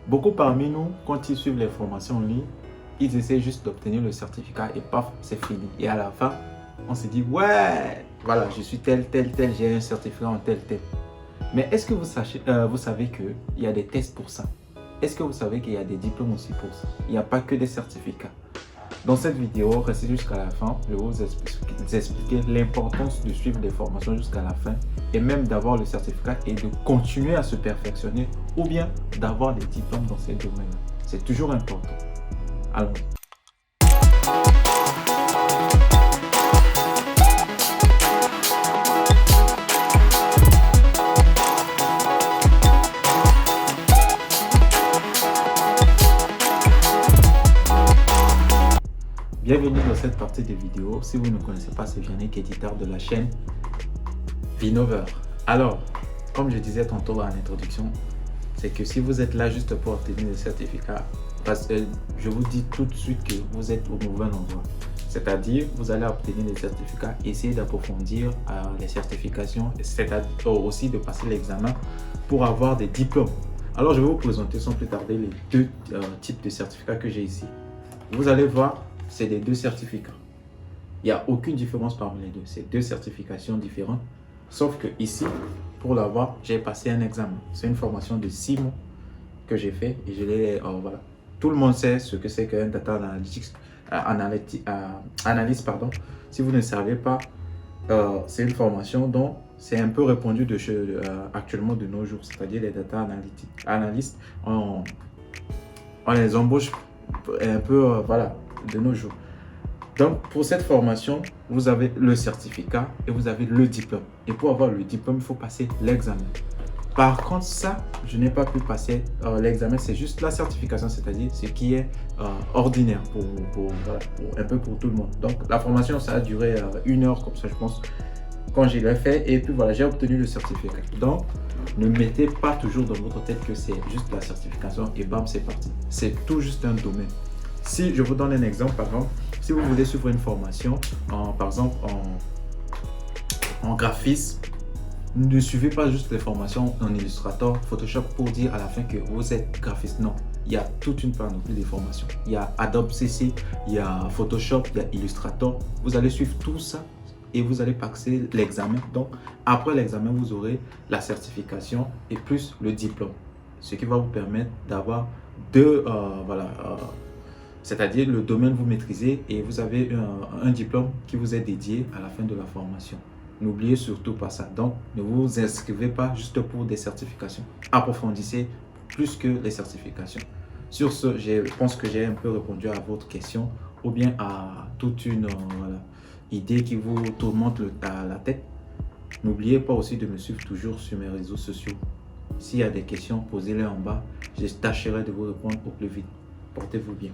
Beaucoup parmi nous, quand ils suivent les formations en ligne, ils essaient juste d'obtenir le certificat et paf, c'est fini. Et à la fin, on se dit, ouais, voilà, je suis tel, j'ai un certificat en tel. Mais est-ce que vous savez qu'il y a des tests pour ça? Est-ce que vous savez qu'il y a des diplômes aussi pour ça? Il n'y a pas que des certificats. Dans cette vidéo, restez jusqu'à la fin, je vais vous expliquer l'importance de suivre des formations jusqu'à la fin et même d'avoir le certificat et de continuer à se perfectionner ou bien d'avoir des diplômes dans ces domaines-là. C'est toujours important. Allons. Bienvenue dans cette partie de vidéo. Si vous ne connaissez pas, c'est Yannick, éditeur de la chaîne Vinover. Alors, comme je disais tantôt en introduction, c'est que si vous êtes là juste pour obtenir le certificat, parce que je vous dis tout de suite que vous êtes au mauvais endroit. C'est-à-dire, vous allez obtenir les certificats, essayer d'approfondir les certifications, c'est-à-dire aussi de passer l'examen pour avoir des diplômes. Alors, je vais vous présenter sans plus tarder les deux types de certificats que j'ai ici. Vous allez voir, c'est des deux certificats. Il n'y a aucune différence parmi les deux. C'est deux certifications différentes. Sauf que ici, pour l'avoir, j'ai passé un examen. C'est une formation de 6 mois que j'ai fait et je l'ai. Voilà. Tout le monde sait ce que c'est qu'un data analyst. Pardon. Si vous ne savez pas, c'est une formation dont c'est un peu répandu actuellement de nos jours. C'est-à-dire les data analystes, on les embauche un peu, voilà, de nos jours. Donc, pour cette formation, vous avez le certificat et vous avez le diplôme. Et pour avoir le diplôme, il faut passer l'examen. Par contre, ça, je n'ai pas pu passer l'examen. C'est juste la certification, c'est-à-dire ce qui est ordinaire un peu pour tout le monde. Donc, la formation, ça a duré 1 heure, comme ça, je pense, quand je l'ai fait. Et puis, voilà, j'ai obtenu le certificat. Donc, ne mettez pas toujours dans votre tête que c'est juste la certification et bam, c'est parti. C'est tout juste un domaine. Si je vous donne un exemple, par exemple, si vous voulez suivre une formation, par exemple en graphisme, ne suivez pas juste les formations en Illustrator, Photoshop pour dire à la fin que vous êtes graphiste. Non, il y a toute une panoplie de formations. Il y a Adobe CC, il y a Photoshop, il y a Illustrator. Vous allez suivre tout ça et vous allez passer l'examen. Donc, après l'examen, vous aurez la certification et plus le diplôme. Ce qui va vous permettre d'avoir c'est-à-dire le domaine vous maîtrisez et vous avez un diplôme qui vous est dédié à la fin de la formation. N'oubliez surtout pas ça. Donc, ne vous inscrivez pas juste pour des certifications. Approfondissez plus que les certifications. Sur ce, je pense que j'ai un peu répondu à votre question ou bien à toute une idée qui vous tourmente à la tête. N'oubliez pas aussi de me suivre toujours sur mes réseaux sociaux. S'il y a des questions, posez-les en bas. Je tâcherai de vous répondre au plus vite. Portez-vous bien.